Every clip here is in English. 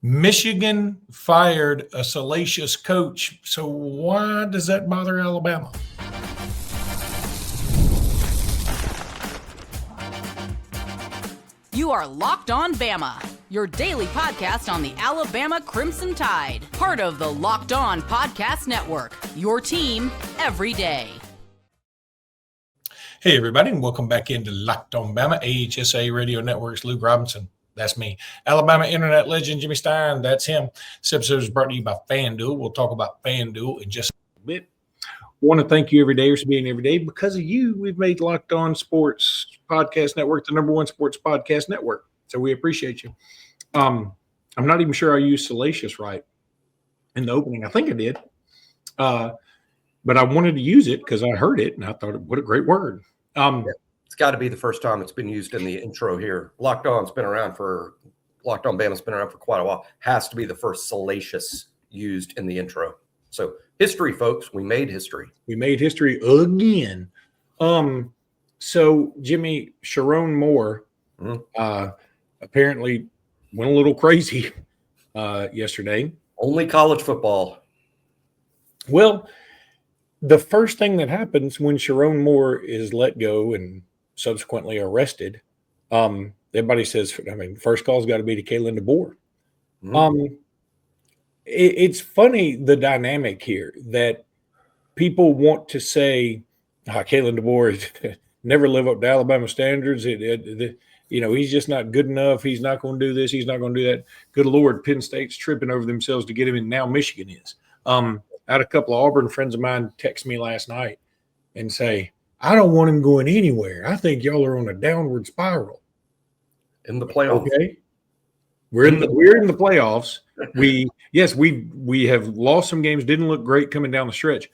Michigan fired a salacious coach. So why does that bother Alabama? You are Locked On Bama, your daily podcast on the Alabama Crimson Tide. Part of the Locked On Podcast Network, your team every day. Hey, everybody, and welcome back into Locked On Bama, AHSA Radio Network's Luke Robinson. That's me. Alabama internet legend Jimmy Stein. That's him. This episode is brought to you by FanDuel. We'll talk about FanDuel in just a bit. Want to thank you, everydayers, for being every day. Because of you, we've made Locked On Sports Podcast Network the #1 sports podcast network. So we appreciate you. I'm not even sure I used salacious right in the opening. I think I did. But I wanted to use it because I heard it, and I thought, what a great word. It's got to be the first time it's been used in the intro here. Locked On's been around for Locked On Bama's been around for quite a while. Has to be the first salacious used in the intro. So history, folks. We made history. We made history again. So Jimmy, Chiron Moore apparently went a little crazy yesterday. Only college football. Well, the first thing that happens when Chiron Moore is let go and subsequently arrested, everybody says, first call's got to be to Kalen DeBoer. It's funny, the dynamic here, that people want to say, Kalen DeBoer never live up to Alabama standards. He's just not good enough. He's not going to do this. He's not going to do that. Good Lord, Penn State's tripping over themselves to get him, and now Michigan is. I had a couple of Auburn friends of mine text me last night and say, I don't want him going anywhere. I think y'all are on a downward spiral. In the playoffs. Okay. We're in the playoffs. We have lost some games, didn't look great coming down the stretch.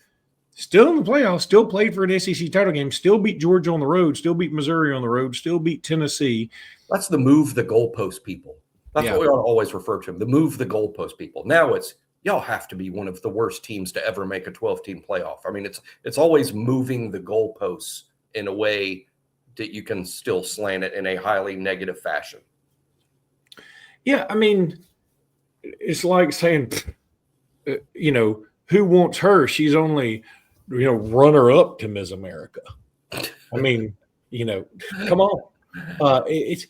Still in the playoffs, still played for an SEC title game, still beat Georgia on the road, still beat Missouri on the road, still beat Tennessee. That's the move the goalpost people. That's what we ought to always refer to them, the move the goalpost people. Now it's y'all have to be one of the worst teams to ever make a 12-team playoff. I mean, it's always moving the goalposts in a way that you can still slant it in a highly negative fashion. Yeah, I mean, it's like saying, who wants her? She's only, runner-up to Miss America. I mean, come on. It's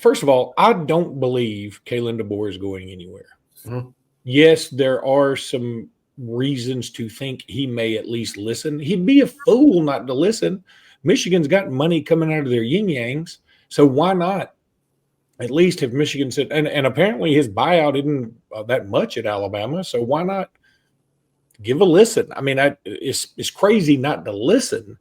first of all, I don't believe Kalen DeBoer is going anywhere. Mm-hmm. Yes, there are some reasons to think he may at least listen. He'd be a fool not to listen. Michigan's got money coming out of their yin-yangs, so why not? At least if Michigan said, and apparently his buyout isn't that much at Alabama, so why not give a listen? I mean, it's crazy not to listen,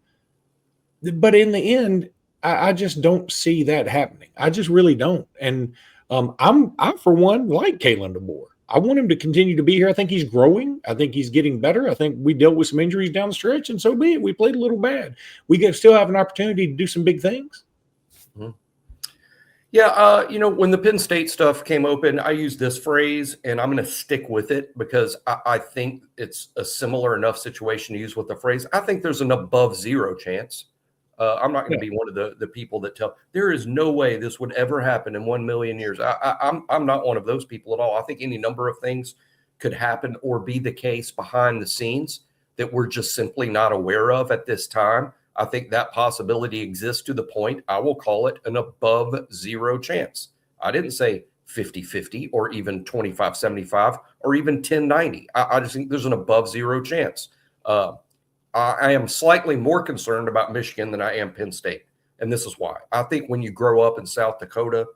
but in the end, I just don't see that happening. I just really don't. And I for one like Kalen DeBoer. I want him to continue to be here. I think he's growing. I think he's getting better. I think we dealt with some injuries down the stretch, and so be it. We played a little bad. We still have an opportunity to do some big things. Mm-hmm. Yeah, when the Penn State stuff came open, I used this phrase, and I'm going to stick with it because I think it's a similar enough situation to use with the phrase. I think there's an above zero chance. I'm not going to be one of the people that tell there is no way this would ever happen in 1 million years. I'm not one of those people at all. I think any number of things could happen or be the case behind the scenes that we're just simply not aware of at this time. I think that possibility exists to the point I will call it an above zero chance. I didn't say 50-50 or even 25-75 or even 10-90. I just think there's an above zero chance. I am slightly more concerned about Michigan than I am Penn State. And this is why. I think when you grow up in South Dakota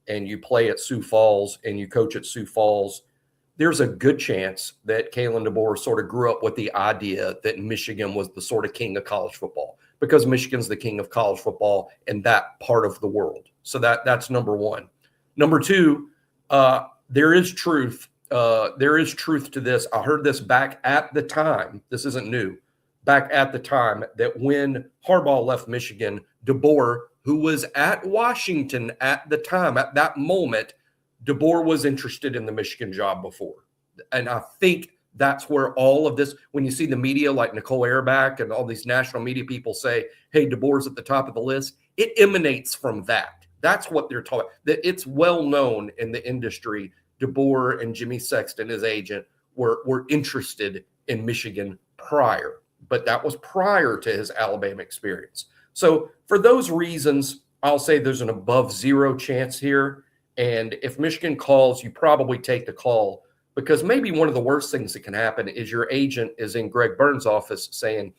and you play at Sioux Falls and you coach at Sioux Falls, there's a good chance that Kalen DeBoer sort of grew up with the idea that Michigan was the sort of king of college football because Michigan's the king of college football in that part of the world. So that's number one. Number two, there is truth. There is truth to this. I heard this back at the time. This isn't new. Back at the time that when Harbaugh left Michigan, DeBoer, who was at Washington at the time, at that moment, DeBoer was interested in the Michigan job before. And I think that's where all of this, when you see the media like Nicole Auerbach and all these national media people say, hey, DeBoer's at the top of the list, it emanates from that. That's what they're talking. That it's well known in the industry. DeBoer and Jimmy Sexton, his agent, were interested in Michigan prior, but that was prior to his Alabama experience. So for those reasons, I'll say there's an above zero chance here. And if Michigan calls, you probably take the call, because maybe one of the worst things that can happen is your agent is in Greg Burns' office saying,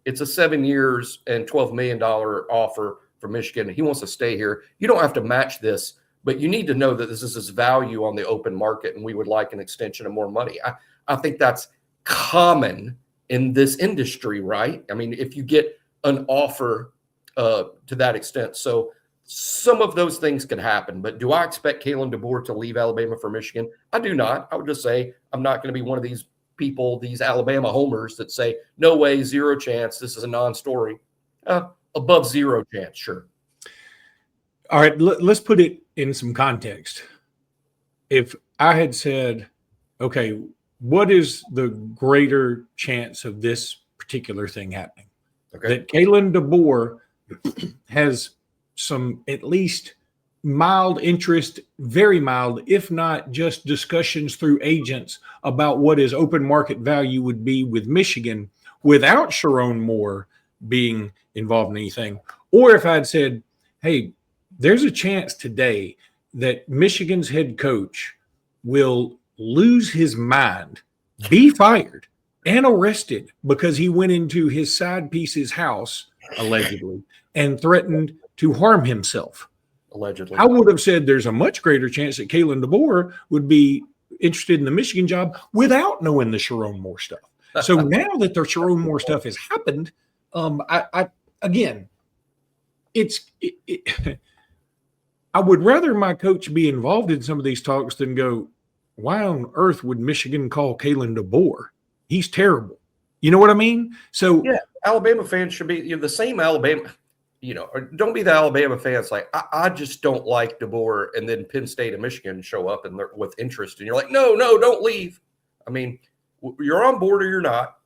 it's a 7 years and $12 million offer for Michigan. He wants to stay here. You don't have to match this, but you need to know that this is his value on the open market, and we would like an extension of more money. I think that's common in this industry, right? I mean, if you get an offer to that extent. So some of those things could happen, but do I expect Kalen DeBoer to leave Alabama for Michigan? I do not. I would just say I'm not going to be one of these people, these Alabama homers that say, no way, zero chance, this is a non-story. Above zero chance, sure. All right, let's put it in some context. If I had said, okay, what is the greater chance of this particular thing happening? Okay. That Kalen DeBoer has some at least mild interest, very mild, if not just discussions through agents about what his open market value would be with Michigan without Chiron Moore being involved in anything. Or if I'd said, hey, there's a chance today that Michigan's head coach will lose his mind, be fired, and arrested because he went into his side piece's house, allegedly, and threatened to harm himself. Allegedly. I would have said there's a much greater chance that Kalen DeBoer would be interested in the Michigan job without knowing the Chiron Moore stuff. So now that the Chiron Moore stuff has happened, I would rather my coach be involved in some of these talks than go, why on earth would Michigan call Kalen DeBoer? He's terrible. You know what I mean? So yeah, Alabama fans should be the same Alabama. Or don't be the Alabama fans like, I just don't like DeBoer, and then Penn State and Michigan show up and they're with interest, and you're like, no, don't leave. I mean, you're on board or you're not,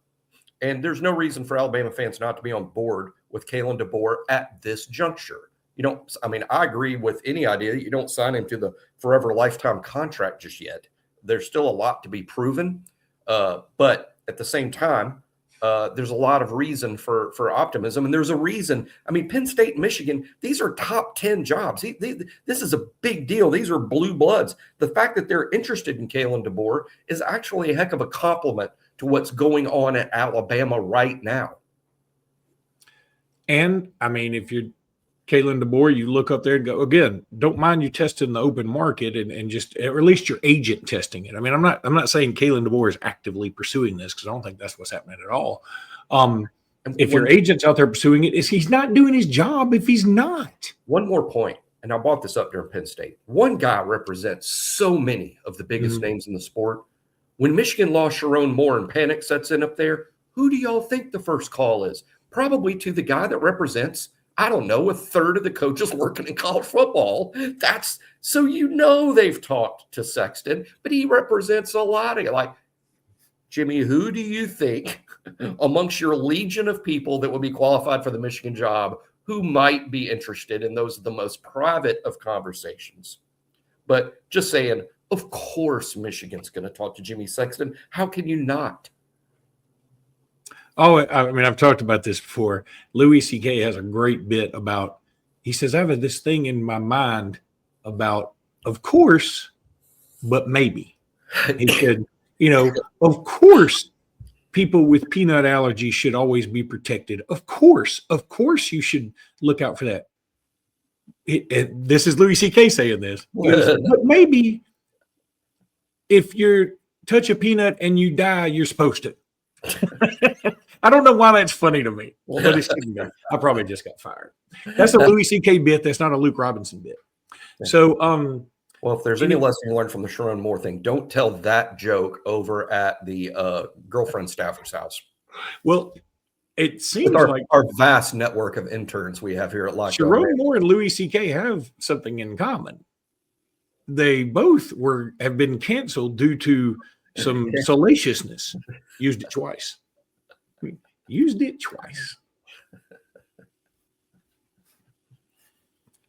and there's no reason for Alabama fans not to be on board with Kalen DeBoer at this juncture. I agree with any idea. You don't sign him to the forever lifetime contract just yet. There's still a lot to be proven, but at the same time, there's a lot of reason for optimism, and there's a reason. I mean, Penn State and Michigan, these are top 10 jobs. This is a big deal. These are blue bloods. The fact that they're interested in Kalen DeBoer is actually a heck of a compliment to what's going on at Alabama right now. And, I mean, if you're Kalen DeBoer, you look up there and go, again, don't mind you testing the open market and just, or at least your agent testing it. I mean, I'm not saying Kalen DeBoer is actively pursuing this, because I don't think that's what's happening at all. If your agent's out there pursuing it, he's not doing his job if he's not. One more point, and I brought this up during Penn State. One guy represents so many of the biggest names in the sport. When Michigan lost Chiron Moore and panic sets in up there, who do y'all think the first call is? Probably to the guy that represents, I don't know, a third of the coaches working in college football. That's so they've talked to Sexton, but he represents a lot of like, Jimmy, who do you think amongst your legion of people that would be qualified for the Michigan job who might be interested? And those are the most private of conversations. But just saying, of course, Michigan's going to talk to Jimmy Sexton. How can you not? Oh, I mean, I've talked about this before. Louis C.K. has a great bit about, he says, I have this thing in my mind about, of course, but maybe. He said, of course, people with peanut allergies should always be protected. Of course, you should look out for that. This is Louis C.K. saying this. But maybe if you touch a peanut and you die, you're supposed to. I don't know why that's funny to me, but it's I probably just got fired. That's a Louis C.K. bit. That's not a Luke Robinson bit. So, well, if there's any lesson you learned from the Chiron Moore thing, don't tell that joke over at the girlfriend staffer's house. Well, it seems like our vast network of interns we have here at Locked On. Chiron Moore and Louis C.K. have something in common. They both have been canceled due to some salaciousness. Used it twice.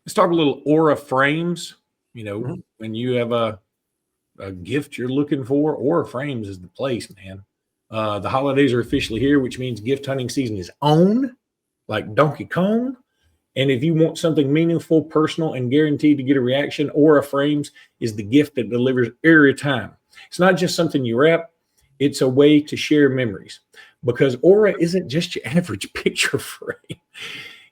Let's talk a little Aura frames. You know, Mhm. when you have a gift you're looking for, Aura frames is the place, man. The holidays are officially here, which means gift hunting season is on, like Donkey Kong. And if you want something meaningful, personal, and guaranteed to get a reaction, Aura frames is the gift that delivers every time. It's not just something you wrap, it's a way to share memories, because Aura isn't just your average picture frame.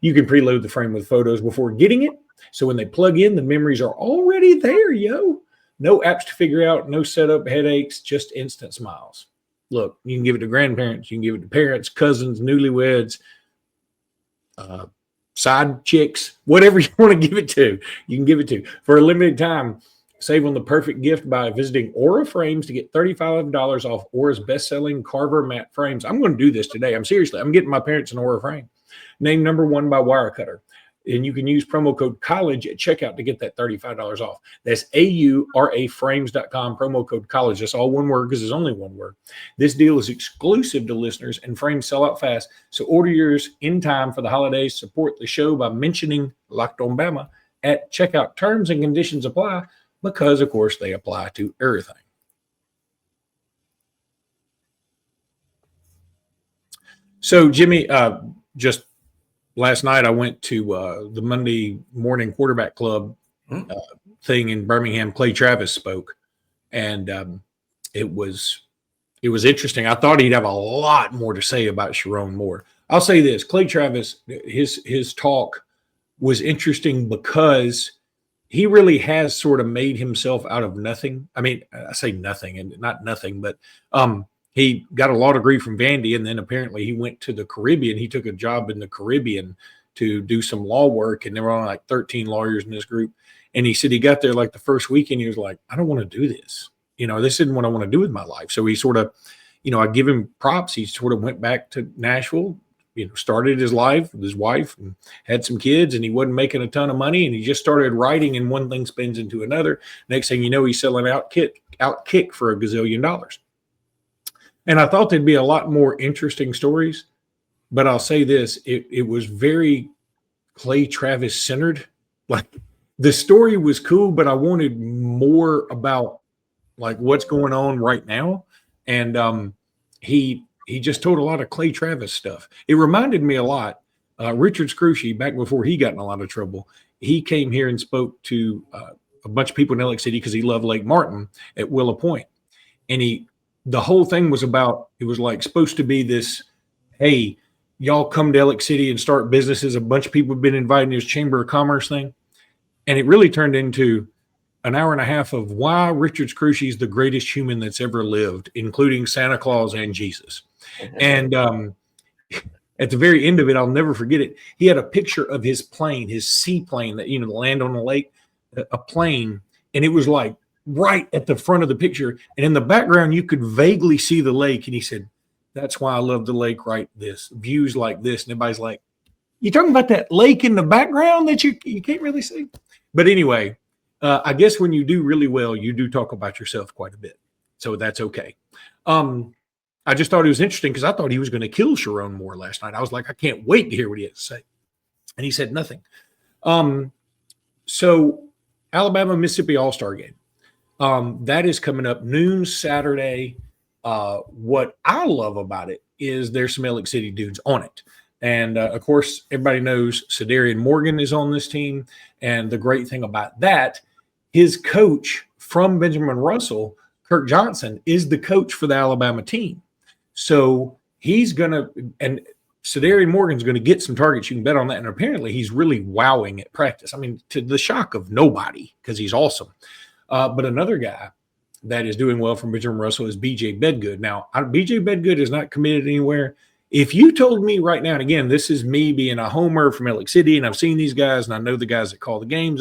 You can preload the frame with photos before getting it, so when they plug in, the memories are already there, yo. No apps to figure out, no setup headaches, just instant smiles. Look, you can give it to grandparents, you can give it to parents, cousins, newlyweds, side chicks, whatever you want to give it to, you can give it to. For a limited time, save on the perfect gift by visiting Aura Frames to get $35 off Aura's best-selling Carver matte frames. I'm going to do this today. I'm getting my parents an Aura frame. Named #1 by Wirecutter. And you can use promo code COLLEGE at checkout to get that $35 off. That's AURAFrames.com, promo code COLLEGE. That's all one word because there's only one word. This deal is exclusive to listeners, and frames sell out fast. So order yours in time for the holidays. Support the show by mentioning Locked On Bama at checkout. Terms and conditions apply because, of course, they apply to everything. So, Jimmy, just last night, I went to the Monday morning quarterback club thing in Birmingham. Clay Travis spoke, and it was interesting. I thought he'd have a lot more to say about Chiron Moore. I'll say this: Clay Travis, his talk was interesting because he really has sort of made himself out of nothing. I mean, I say nothing and not nothing, but he got a law degree from Vandy, and then apparently he went to the Caribbean. He took a job in the Caribbean to do some law work, and there were only like 13 lawyers in this group. And he said he got there like the first weekend. He was like, I don't want to do this. You know, this isn't what I want to do with my life. So he sort of, you know, I give him props. He sort of went back to Nashville, you know, started his life with his wife and had some kids, and he wasn't making a ton of money. And he just started writing, and one thing spins into another. Next thing you know, he's selling out kick for $1 gazillion. And I thought there'd be a lot more interesting stories, but I'll say this, it was very Clay Travis centered. Like, the story was cool, but I wanted more about like what's going on right now. And he just told a lot of Clay Travis stuff. It reminded me a lot. Richard Scrushy, back before he got in a lot of trouble, he came here and spoke to a bunch of people in Ellick City because he loved Lake Martin at Willow Point. And the whole thing was about, it was like supposed to be this, hey, y'all come to Ellick City and start businesses. A bunch of people have been invited to his Chamber of Commerce thing. And it really turned into an hour and a half of why Richard Scrushy is the greatest human that's ever lived, including Santa Claus and Jesus. And at the very end of it, I'll never forget it. He had a picture of his plane, his seaplane that, you know, land on the lake, a plane. And it was like right at the front of the picture. And in the background, you could vaguely see the lake. And he said, that's why I love the lake right this, views like this. And everybody's like, you talking about that lake in the background that you can't really see? But anyway, I guess when you do really well, you do talk about yourself quite a bit. So that's okay. I just thought it was interesting because I thought he was going to kill Chiron Moore last night. I was like, I can't wait to hear what he had to say. And he said nothing. So Alabama, Mississippi All-Star game. That is coming up noon Saturday. What I love about it is there's some Ellick City dudes on it. And, of course, everybody knows Sedarian Morgan is on this team. And the great thing about that, his coach from Benjamin Russell, Kirk Johnson, is the coach for the Alabama team. So he's going to – and Sedarian Morgan's going to get some targets. You can bet on that. And apparently he's really wowing at practice. I mean, to the shock of nobody because he's awesome. But another guy that is doing well from Benjamin Russell is BJ Bedgood. Now, BJ Bedgood is not committed anywhere. If you told me right now, and again, this is me being a homer from Ellick City, and I've seen these guys, and I know the guys that call the games.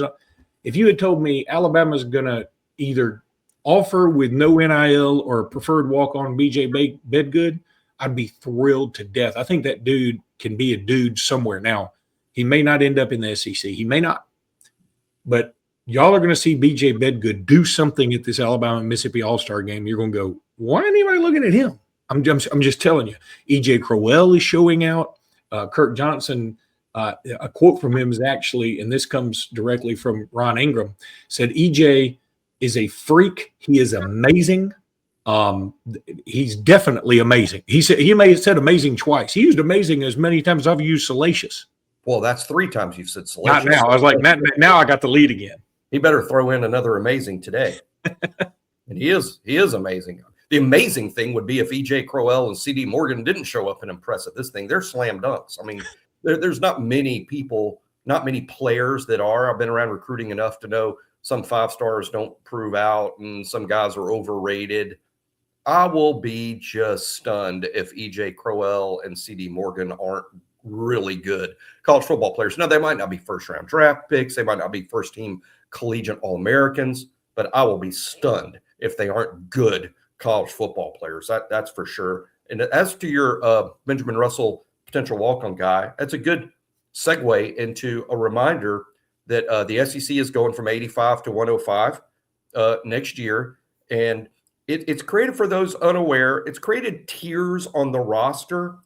If you had told me Alabama's going to either offer with no NIL or preferred walk-on BJ Bedgood, I'd be thrilled to death. I think that dude can be a dude somewhere. Now, he may not end up in the SEC. He may not. But y'all are going to see BJ Bedgood do something at this Alabama Mississippi All-Star game. You're going to go, why ain't anybody looking at him? I'm just telling you. EJ Crowell is showing out. Kirk Johnson A quote from him is actually, and this comes directly from Ron Ingram, said EJ is a freak. He is amazing. He's definitely amazing. He may have said amazing twice. He used amazing as many times as I've used salacious. Well, that's 3 times you've said salacious. Not now. I was like, now I got the lead again. He better throw in another amazing today. And he is amazing. The amazing thing would be if EJ Crowell and CD Morgan didn't show up and impress at this thing. They're slam dunks. I mean, there's not many people, not many players that are. I've been around recruiting enough to know some 5-stars don't prove out and some guys are overrated. I will be just stunned if EJ Crowell and CD Morgan aren't really good college football players. Now, they might not be first-round draft picks. They might not be first-team collegiate All-Americans, but I will be stunned if they aren't good college football players. That's for sure. And as to your Benjamin Russell potential walk-on guy, that's a good segue into a reminder that the SEC is going from 85 to 105 next year. And it's created, for those unaware, it's created tiers on the roster.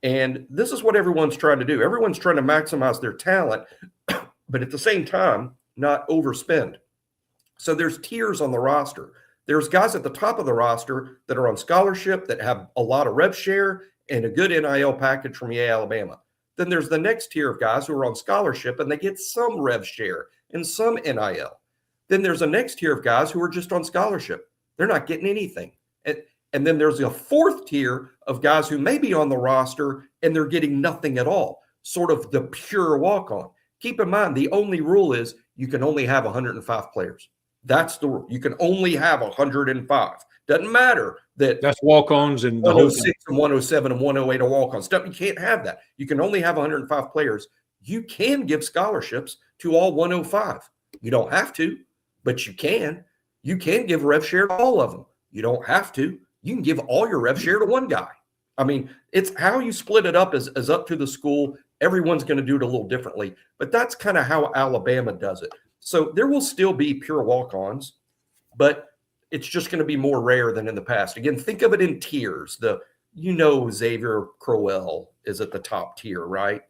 And this is what everyone's trying to do. Everyone's trying to maximize their talent, but at the same time, not overspend. So there's tiers on the roster. There's guys at the top of the roster that are on scholarship that have a lot of rev share and a good NIL package from EA Alabama. Then there's the next tier of guys who are on scholarship and they get some rev share and some NIL. Then there's a next tier of guys who are just on scholarship. They're not getting anything. And then there's a fourth tier of guys who may be on the roster and they're getting nothing at all, sort of the pure walk-on. Keep in mind, the only rule is you can only have 105 players. That's the rule. You can only have 105. Doesn't matter that that's walk-ons and 106 and 107 and 108 are walk-ons. You can't have that. You can only have 105 players. You can give scholarships to all 105. You don't have to, but you can. You can give rev share to all of them. You don't have to. You can give all your rev share to one guy. I mean, it's how you split it up is up to the school. Everyone's going to do it a little differently, but that's kind of how Alabama does it. So there will still be pure walk-ons, but it's just going to be more rare than in the past. Again, think of it in tiers. Xavier Crowell is at the top tier, right?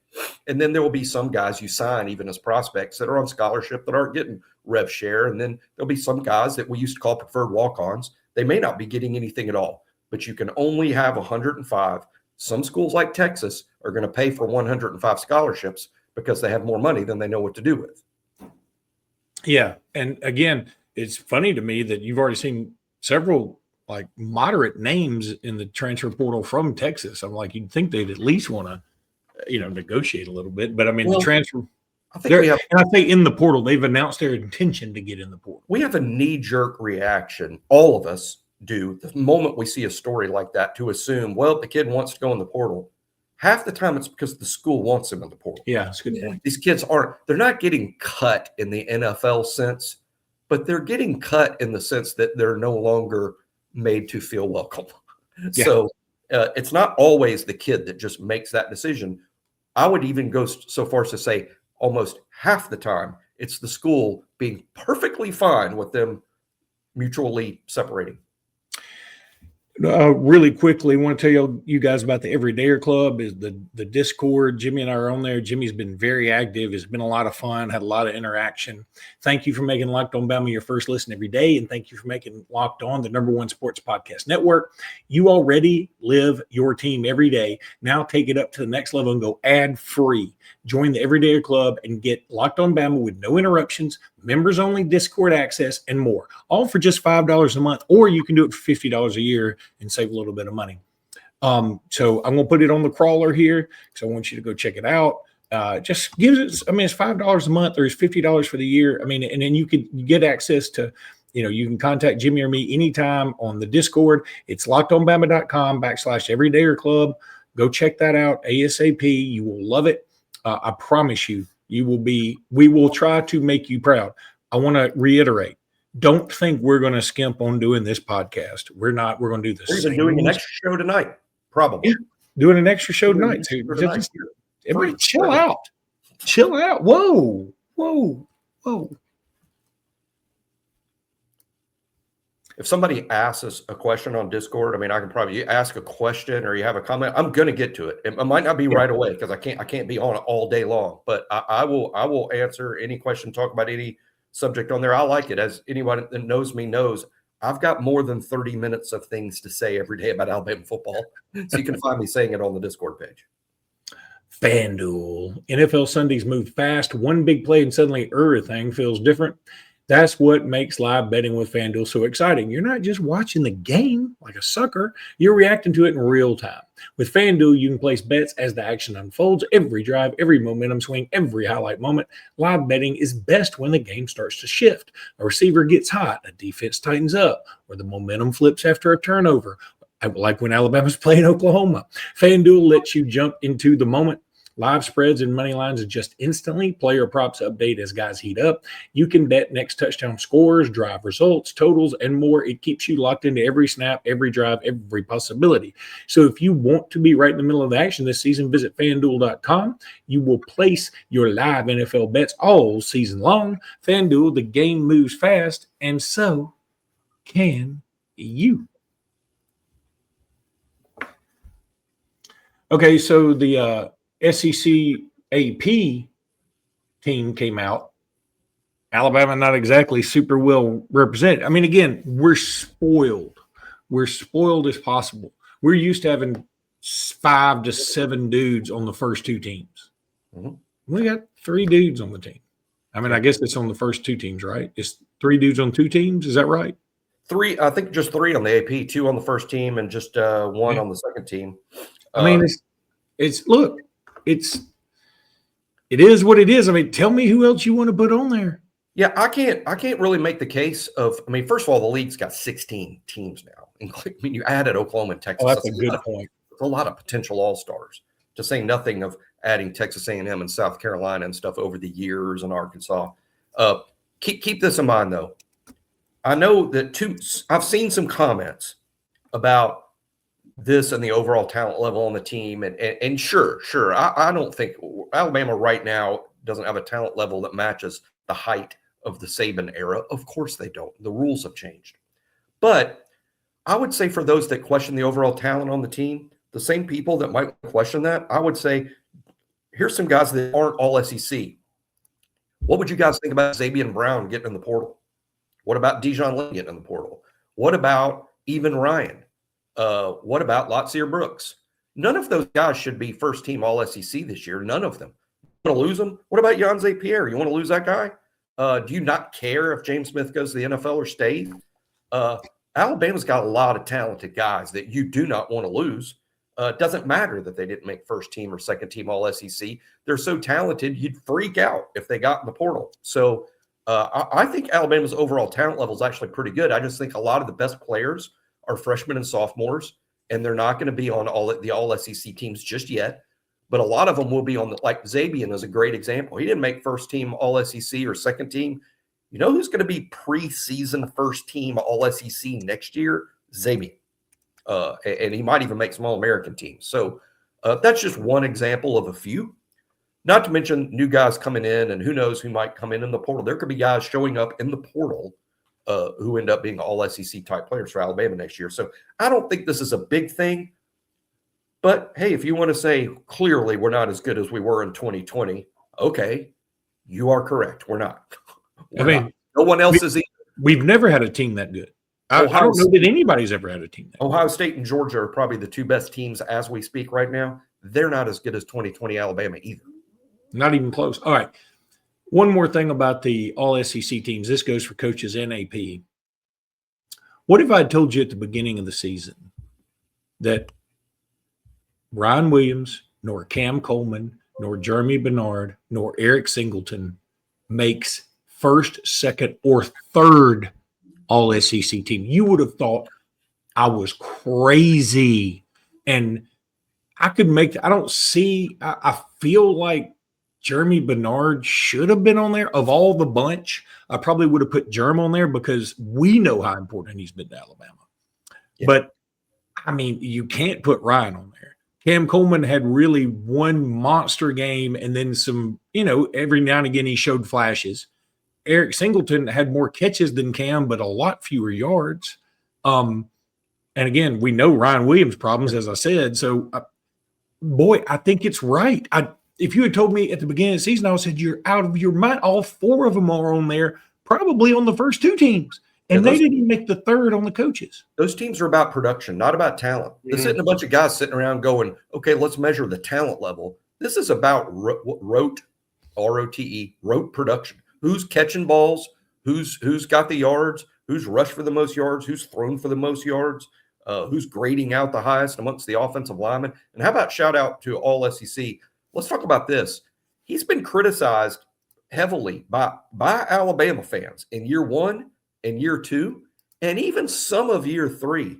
And then there will be some guys you sign even as prospects that are on scholarship that aren't getting rev share. And then there'll be some guys that we used to call preferred walk-ons. They may not be getting anything at all, but you can only have 105. Some schools like Texas are going to pay for 105 scholarships because they have more money than they know what to do with. Yeah. And again, it's funny to me that you've already seen several like moderate names in the transfer portal from Texas. I'm like, you'd think they'd at least want to, negotiate a little bit. But I mean, the transfer, I say in the portal, they've announced their intention to get in the portal. We have a knee-jerk reaction. All of us do the moment we see a story like that to assume, well, the kid wants to go in the portal. Half the time it's because the school wants him in the portal. Yeah, that's a good point. These kids they're not getting cut in the NFL sense, but they're getting cut in the sense that they're no longer made to feel welcome. Yeah. So it's not always the kid that just makes that decision. I would even go so far as to say almost half the time it's the school being perfectly fine with them mutually separating. Really quickly, I want to tell you guys about the Everydayer Club. Is the Discord. Jimmy and I are on there. Jimmy's been very active. It's been a lot of fun. Had a lot of interaction. Thank you for making Locked On Bama your first listen every day, and thank you for making Locked On the #1 sports podcast network. You already live your team every day. Now take it up to the next level and go ad free. Join the Everydayer Club and get Locked On Bama with no interruptions, members only Discord access, and more. All for just $5 a month, or you can do it for $50 a year and save a little bit of money. So I'm going to put it on the crawler here because I want you to go check it out. Just give it, it's $5 a month or it's $50 for the year. And then you get access to, you can contact Jimmy or me anytime on the Discord. It's lockedonbama.com/Everydayer Club. Go check that out ASAP. You will love it. I promise you, we will try to make you proud. I want to reiterate, don't think we're going to skimp on doing this podcast. We're not. We're going to do this. We're even doing an extra show tonight, probably. Yeah, doing an extra show tonight. So everybody chill out. Chill out. Whoa. if somebody asks us a question on Discord, I mean, I can probably ask a question or you have a comment. I'm going to get to it. It might not be right away because I can't be on it all day long. But I will answer any question, talk about any subject on there. I like it. As anyone that knows me knows, I've got more than 30 minutes of things to say every day about Alabama football. So you can find me saying it on the Discord page. FanDuel. NFL Sundays move fast. One big play and suddenly everything feels different. That's what makes live betting with FanDuel so exciting. You're not just watching the game like a sucker. You're reacting to it in real time. With FanDuel, you can place bets as the action unfolds. Every drive, every momentum swing, every highlight moment. Live betting is best when the game starts to shift. A receiver gets hot, a defense tightens up, or the momentum flips after a turnover, like when Alabama's playing Oklahoma. FanDuel lets you jump into the moment. Live spreads and money lines adjust instantly. Player props update as guys heat up. You can bet next touchdown scores, drive results, totals, and more. It keeps you locked into every snap, every drive, every possibility. So if you want to be right in the middle of the action this season, visit FanDuel.com. You will place your live NFL bets all season long. FanDuel, the game moves fast, and so can you. Okay, so the SEC AP team came out. Alabama not exactly super well represented. I mean, again, we're spoiled. We're spoiled as possible. We're used to having 5 to 7 dudes on the first 2 teams. Mm-hmm. We got 3 dudes on the team. I mean, I guess it's on the first 2 teams, right? It's 3 dudes on 2 teams. Is that right? 3, I think just 3 on the AP, 2 on the first team, and just 1 on the second team. I mean, it is what it is. I mean, tell me who else you want to put on there. Yeah, I can't really make the case of. I mean, first of all, the league's got 16 teams now. I mean, you added Oklahoma and Texas. Oh, that's a good point. A lot of potential all-stars. To say nothing of adding Texas A&M and South Carolina and stuff over the years, and Arkansas. Keep this in mind though. I know that I've seen some comments about this and the overall talent level on the team. And sure. I don't think Alabama right now doesn't have a talent level that matches the height of the Saban era. Of course they don't. The rules have changed. But I would say for those that question the overall talent on the team, the same people that might question that, I would say, here's some guys that aren't all SEC. What would you guys think about Zabian Brown getting in the portal? What about Dijon Lane getting in the portal? What about even Ryan? What about Lotzier Brooks? None of those guys should be first team all SEC this year. None of them. You want to lose them? What about Yanze Pierre? You want to lose that guy? Do you not care if James Smith goes to the NFL or stays? Alabama's got a lot of talented guys that you do not want to lose. It doesn't matter that they didn't make first team or second team all SEC. They're so talented, you'd freak out if they got in the portal. So I think Alabama's overall talent level is actually pretty good. I just think a lot of the best players are freshmen and sophomores, and they're not going to be on the all SEC teams just yet. But a lot of them will be on like Zabian is a great example. He didn't make first team all SEC or second team. You know who's going to be preseason first team all SEC next year? Zabian. And he might even make some All-American teams. So that's just one example of a few. Not to mention new guys coming in, and who knows who might come in the portal. There could be guys showing up in the portal who end up being all SEC type players for Alabama next year. So I don't think this is a big thing. But hey, if you want to say clearly we're not as good as we were in 2020, okay, you are correct. We're not. No one else is either. We've never had a team that good. I don't know that anybody's ever had a team that good. Ohio State and Georgia are probably the 2 best teams as we speak right now. They're not as good as 2020 Alabama either. Not even close. All right. One more thing about the all SEC teams. This goes for coaches and AP. What if I had told you at the beginning of the season that Ryan Williams, nor Cam Coleman, nor Jeremy Bernard, nor Eric Singleton makes first, second, or third all SEC team? You would have thought I was crazy. And I could make – I feel like Jeremy Bernard should have been on there. Of all the bunch, I probably would have put Jerm on there because we know how important he's been to Alabama. Yeah. But, I mean, you can't put Ryan on there. Cam Coleman had really one monster game and then some, every now and again he showed flashes. Eric Singleton had more catches than Cam, but a lot fewer yards. And again, we know Ryan Williams' problems, as I said. So, boy, I think it's right. If you had told me at the beginning of the season, I would have said you're out of your mind. All 4 of them are on there, probably on the first 2 teams. And they didn't even make the 3rd on the coaches. Those teams are about production, not about talent. This isn't a bunch of guys sitting around going, okay, let's measure the talent level. This is about rote, R-O-T-E, rote production. Who's catching balls? Who's got the yards? Who's rushed for the most yards? Who's thrown for the most yards? Who's grading out the highest amongst the offensive linemen? And how about shout out to all SEC? Let's talk about this. He's been criticized heavily by Alabama fans in year 1 and year 2, and even some of year 3.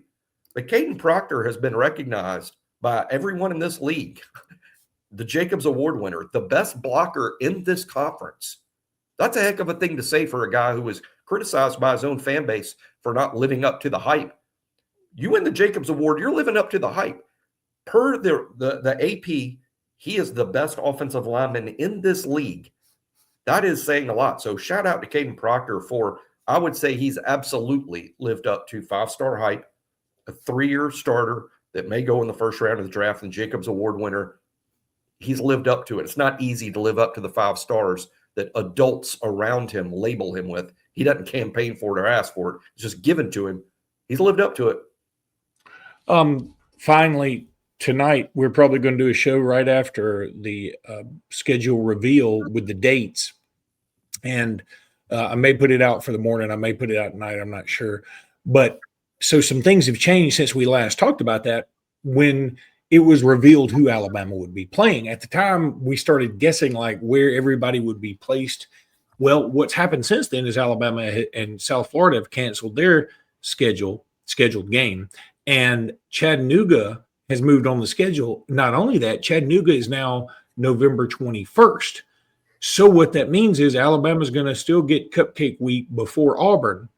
But Caden Proctor has been recognized by everyone in this league, the Jacobs Award winner, the best blocker in this conference. That's a heck of a thing to say for a guy who was criticized by his own fan base for not living up to the hype. You win the Jacobs Award, you're living up to the hype. Per the AP, he is the best offensive lineman in this league. That is saying a lot. So shout out to Caden Proctor for, I would say he's absolutely lived up to 5-star hype, a 3-year starter that may go in the first round of the draft and Jacobs Award winner. He's lived up to it. It's not easy to live up to the 5 stars that adults around him label him with. He doesn't campaign for it or ask for it. It's just given to him. He's lived up to it. Finally, tonight, we're probably going to do a show right after the schedule reveal with the dates. And I may put it out for the morning. I may put it out at night. I'm not sure. But so some things have changed since we last talked about that when it was revealed who Alabama would be playing. At the time, we started guessing like where everybody would be placed. Well, what's happened since then is Alabama and South Florida have canceled their scheduled game. And Chattanooga has moved on the schedule. Not only that, Chattanooga is now November 21st. So what that means is Alabama's going to still get Cupcake Week before Auburn,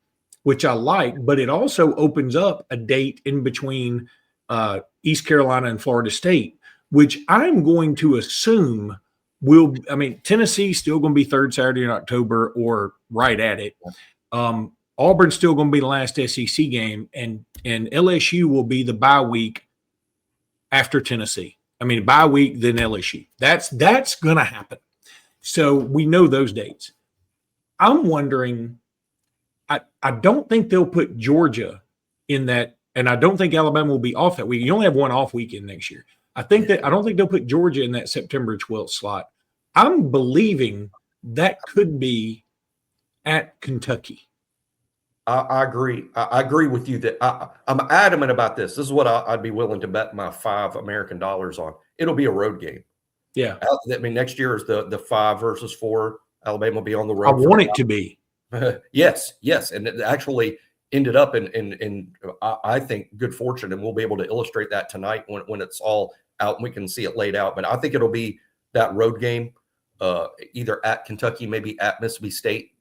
which I like, but it also opens up a date in between East Carolina and Florida State, which I'm going to assume Tennessee's still going to be 3rd Saturday in October or right at it. Auburn's still going to be the last SEC game, and LSU will be the bye week after Tennessee. Bye week, then LSU. That's going to happen. So we know those dates. I'm wondering, I don't think they'll put Georgia in that, and I don't think Alabama will be off that week. You only have one off weekend next year. I don't think they'll put Georgia in that September 12th slot. I'm believing that could be at Kentucky. I agree. I agree with you that I'm adamant about this. This is what I'd be willing to bet my $5 American on. It'll be a road game. Yeah. Next year is the 5 versus 4. Alabama will be on the road. I want it to be. Yes. And it actually ended up in I think, good fortune, and we'll be able to illustrate that tonight when it's all out and we can see it laid out. But I think it'll be that road game, either at Kentucky, maybe at Mississippi State,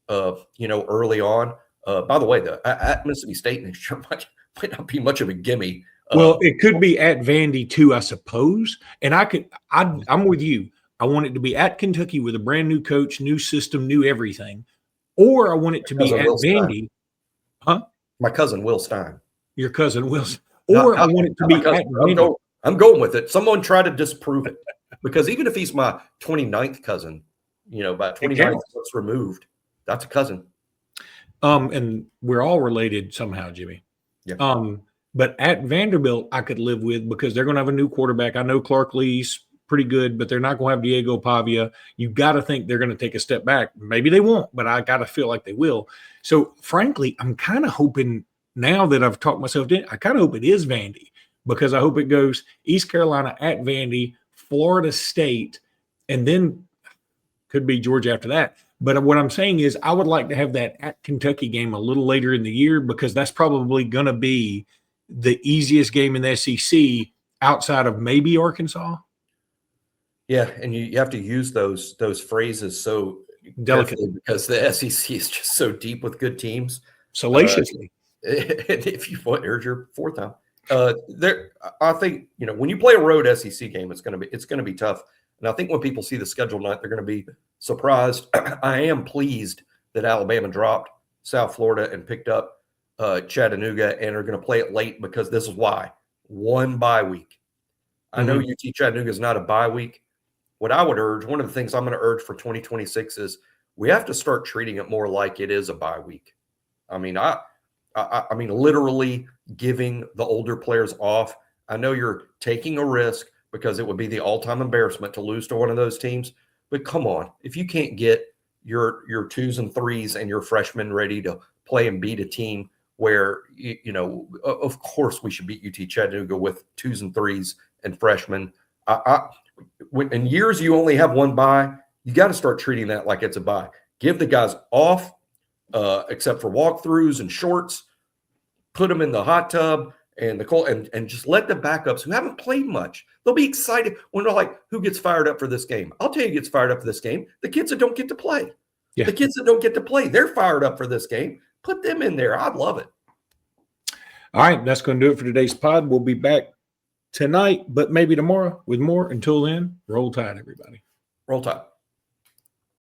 early on. By the way, at Mississippi State next year might not be much of a gimme. Well, it could be at Vandy too, I suppose. And I'm with you. I want it to be at Kentucky with a brand new coach, new system, new everything. Or I want it to be at Vandy. Huh? My cousin, Will Stein. Your cousin, Will. Or I want it to be at Vandy. I'm going with it. Someone try to disprove it. Because even if he's my 29th cousin, about 29 months removed, that's a cousin. And we're all related somehow, Jimmy. Yeah. But at Vanderbilt, I could live with because they're going to have a new quarterback. I know Clark Lee's pretty good, but they're not going to have Diego Pavia. You got to think they're going to take a step back. Maybe they won't, but I got to feel like they will. So, frankly, I'm kind of hoping now that I've talked myself in, I kind of hope it is Vandy because I hope it goes East Carolina at Vandy, Florida State, and then could be Georgia after that. But what I'm saying is I would like to have that at Kentucky game a little later in the year because that's probably going to be the easiest game in the SEC outside of maybe Arkansas. Yeah, and you have to use those phrases so delicately because the SEC is just so deep with good teams. Salaciously. If you want, there's your 4th time. I think when you play a road SEC game, it's going to be tough. And I think when people see the schedule tonight, they're going to be surprised. I am pleased that Alabama dropped South Florida and picked up Chattanooga and are going to play it late because this is why. One bye week. I know UT Chattanooga is not a bye week. What I would urge, one of the things I'm going to urge for 2026 is we have to start treating it more like it is a bye week. I mean, I mean, literally giving the older players off. I know you're taking a risk because it would be the all-time embarrassment to lose to one of those teams. But come on, if you can't get your 2s and 3s and your freshmen ready to play and beat a team where, you know, of course we should beat UT Chattanooga with 2s and 3s and freshmen. When in years you only have one bye, you got to start treating that like it's a bye. Give the guys off, except for walkthroughs and shorts. Put them in the hot tub and the cold, and just let the backups who haven't played much. They'll be excited when they're like, "Who gets fired up for this game?" I'll tell you, who gets fired up for this game. The kids that don't get to play. Yeah. The kids that don't get to play, they're fired up for this game. Put them in there. I'd love it. All right, that's going to do it for today's pod. We'll be back tonight, but maybe tomorrow with more. Until then, roll tide, everybody. Roll tide.